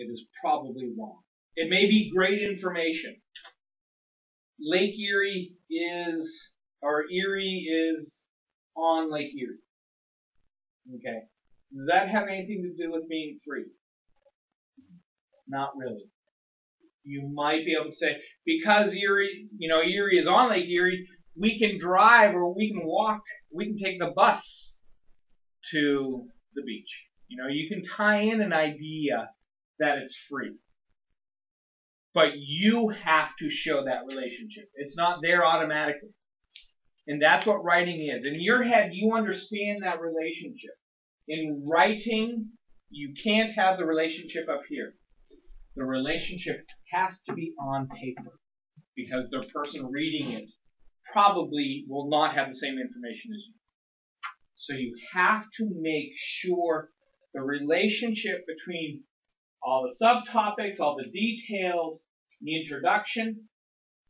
it is probably wrong. It may be great information. Lake Erie is, or Erie is on Lake Erie. Okay. Does that have anything to do with being free? Not really. You might be able to say, because Erie, Erie is on Lake Erie, we can drive or we can walk, we can take the bus to the beach. You can tie in an idea that it's free. But you have to show that relationship. It's not there automatically. And that's what writing is. In your head, you understand that relationship. In writing, you can't have the relationship up here. The relationship has to be on paper, because the person reading it probably will not have the same information as you. So you have to make sure the relationship between all the subtopics, all the details, the introduction,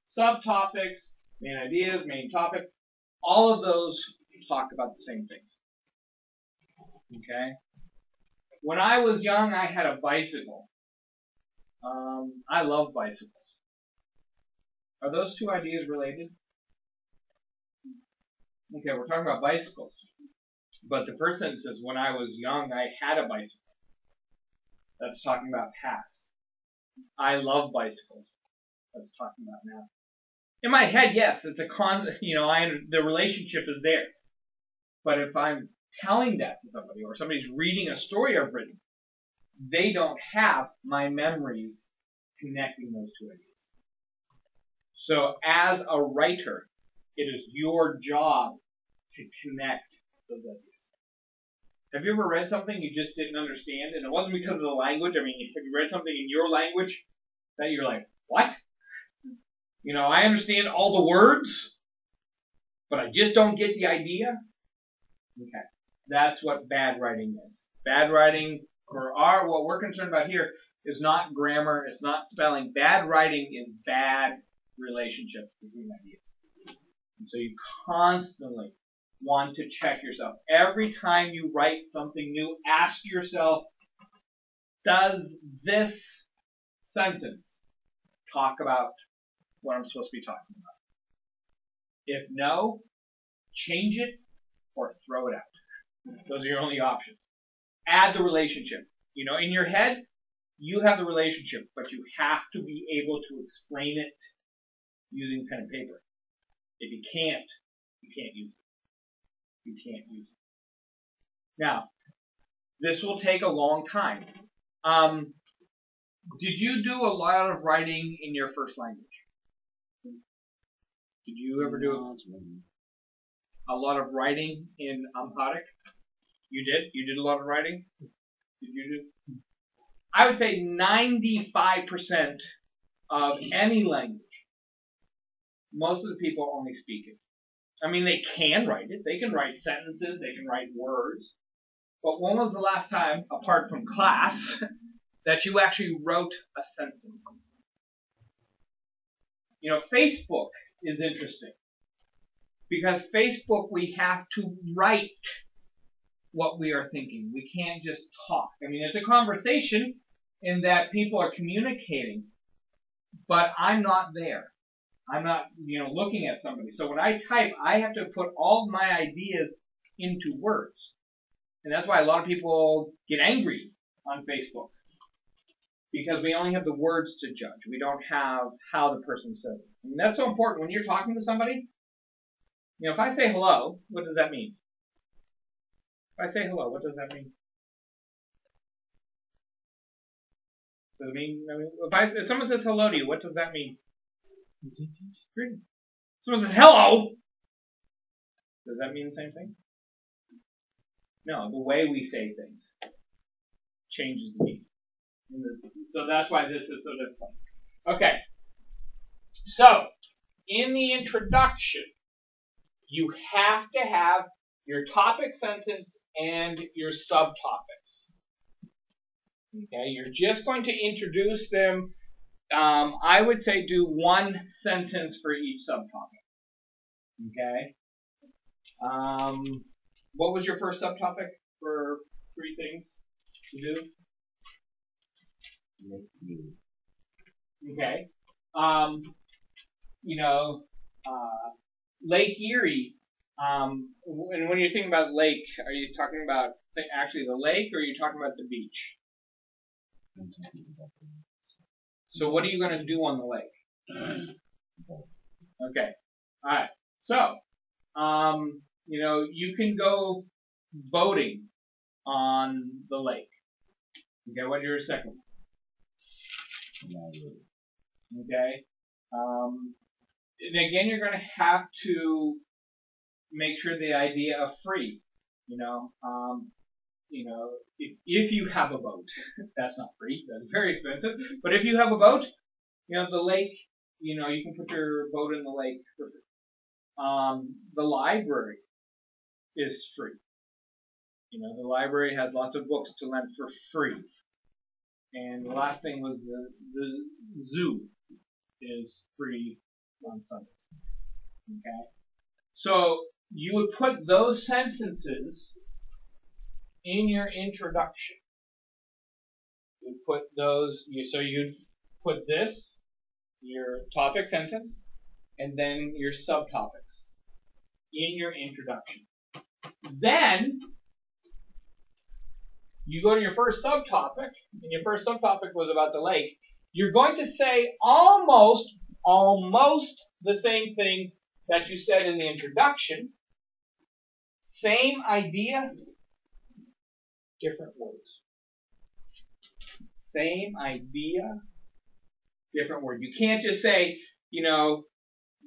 subtopics, main ideas, main topic, all of those talk about the same things. Okay? When I was young, I had a bicycle. I love bicycles. Are those two ideas related? Okay, we're talking about bicycles. But the first sentence says, when I was young, I had a bicycle. That's talking about past. I love bicycles. That's talking about now. In my head, yes, it's the relationship is there. But if I'm telling that to somebody, or somebody's reading a story I've written, they don't have my memories connecting those two ideas. So as a writer, it is your job to connect those ideas. Have you ever read something you just didn't understand, and it wasn't because of the language? I mean, have you read something in your language that you're like, what? I understand all the words, but I just don't get the idea? Okay. That's what bad writing is. Bad writing, what we're concerned about here, is not grammar, it's not spelling. Bad writing is bad relationships between ideas. And so you constantly want to check yourself. Every time you write something new, ask yourself, does this sentence talk about what I'm supposed to be talking about? If no, change it or throw it out. Those are your only options. Add the relationship. In your head, you have the relationship, but you have to be able to explain it using pen and paper. If you can't use it. You can't use it. Now, this will take a long time. Did you do a lot of writing in your first language? Did you ever do a lot of writing in Amharic? You did? You did a lot of writing? Did you do? I would say 95% of any language, most of the people only speak it. I mean, they can write it. They can write sentences. They can write words. But when was the last time, apart from class, that you actually wrote a sentence? Facebook is interesting. Because Facebook, we have to write what we are thinking. We can't just talk. I mean, it's a conversation in that people are communicating, but I'm not there. I'm not, looking at somebody. So when I type, I have to put all of my ideas into words. And that's why a lot of people get angry on Facebook. Because we only have the words to judge. We don't have how the person says it. And that's so important. When you're talking to somebody, if I say hello, what does that mean? If I say hello, what does that mean? Does it mean, if someone says hello to you, what does that mean? Greeting. Someone says hello. Does that mean the same thing? No, the way we say things changes the meaning. So that's why this is so difficult. Okay. So, in the introduction, you have to have your topic sentence and your subtopics. Okay, you're just going to introduce them. I would say do one sentence for each subtopic. Okay. What was your first subtopic for 3 things to do? Lake Erie. Okay. You know, Lake Erie. And when you're thinking about lake, are you talking about actually the lake, or are you talking about the beach? I'm talking about the So what are you going to do on the lake? Okay. All right. So, you know, you can go boating on the lake. Okay. What's your second one? Okay. And again, you're going to have to make sure the idea of free. You know, if you have a boat, that's not free. That's very expensive. But if you have a boat, you know, the lake, you know, you can put your boat in the lake for free. The library is free. You know, the library has lots of books to lend for free. And the last thing was the zoo is free on Sundays. Okay? So you would put those sentences in your introduction. You put those, so you'd put this, your topic sentence, and then your subtopics in your introduction. Then you go to your first subtopic, and your first subtopic was about the lake. You're going to say almost the same thing that you said in the introduction. Same idea, different words. Same idea, different word. You can't just say, you know,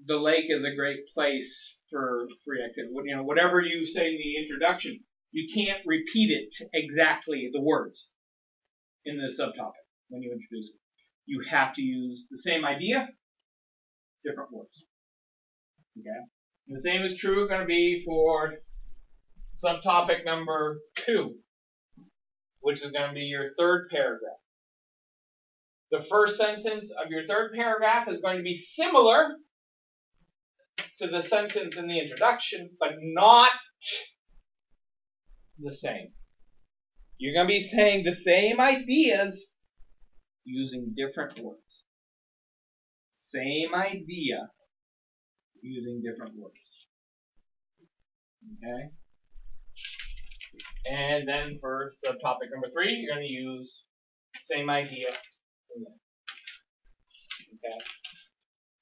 the lake is a great place for free activity. You know, whatever you say in the introduction, you can't repeat it exactly, the words, in the subtopic when you introduce it. You have to use the same idea, different words. Okay? And the same is true going to be for subtopic number 2, which is going to be your third paragraph. The first sentence of your third paragraph is going to be similar to the sentence in the introduction, but not the same. You're going to be saying the same ideas using different words. Same idea using different words. Okay? And then for subtopic number 3, you're going to use same idea. Okay?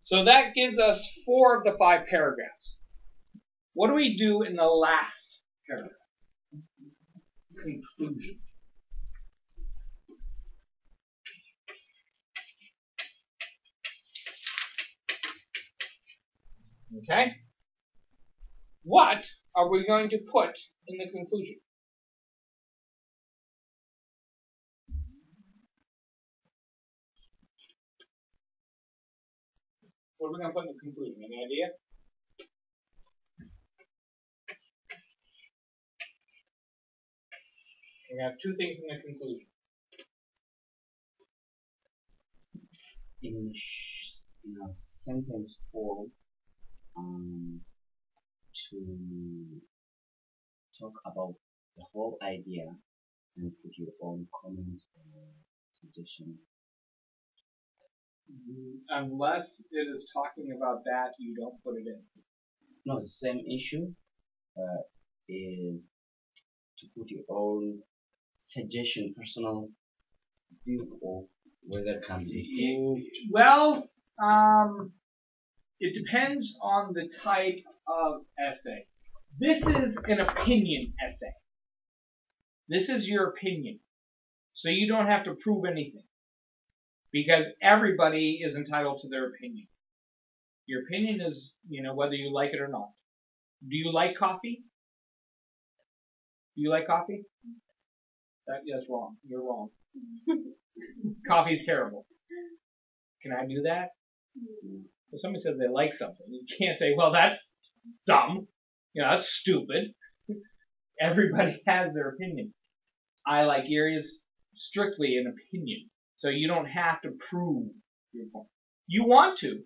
So that gives us 4 of the 5 paragraphs. What do we do in the last paragraph? Conclusion. Okay? What are we going to put in the conclusion? What are we going to put in the conclusion? Any idea? We have 2 things in the conclusion. In a sentence form, to talk about the whole idea and put your own comments or suggestions. Unless it is talking about that, you don't put it in. No, the same issue is to put your own suggestion, personal view of whether it can be improved. Well, it depends on the type of essay. This is an opinion essay. This is your opinion. So you don't have to prove anything. Because everybody is entitled to their opinion. Your opinion is, you know, whether you like it or not. Do you like coffee? Do you like coffee? That's wrong. You're wrong. Coffee is terrible. Can I do that? If somebody says they like something, you can't say, well, that's dumb. You know, that's stupid. Everybody has their opinion. I like Erie is strictly an opinion. So you don't have to prove your point. You want to.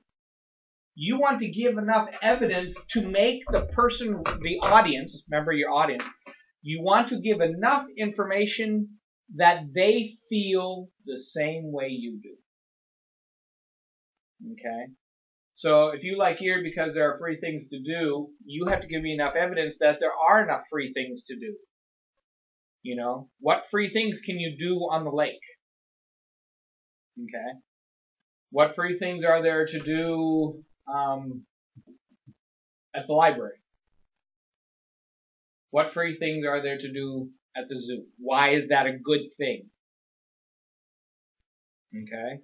You want to give enough evidence to make the person, the audience, remember your audience, you want to give enough information that they feel the same way you do. Okay? So if you like here because there are free things to do, you have to give me enough evidence that there are enough free things to do. You know, what free things can you do on the lake? Okay. What free things are there to do at the library? What free things are there to do at the zoo? Why is that a good thing? Okay.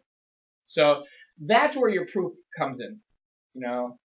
So that's where your proof comes in. You know,